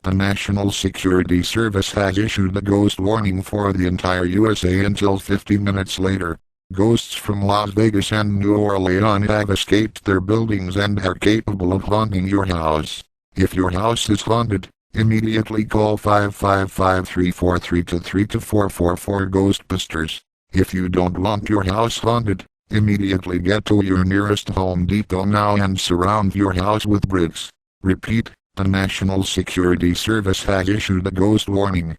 The National Security Service has issued a ghost warning for the entire USA until 50 minutes later. Ghosts from Las Vegas and New Orleans have escaped their buildings and are capable of haunting your house. If your house is haunted, immediately call 555-343-232-444 for Ghostbusters. If you don't want your house haunted, immediately get to your nearest Home Depot now and surround your house with bricks. Repeat, the National Security Service has issued a ghost warning.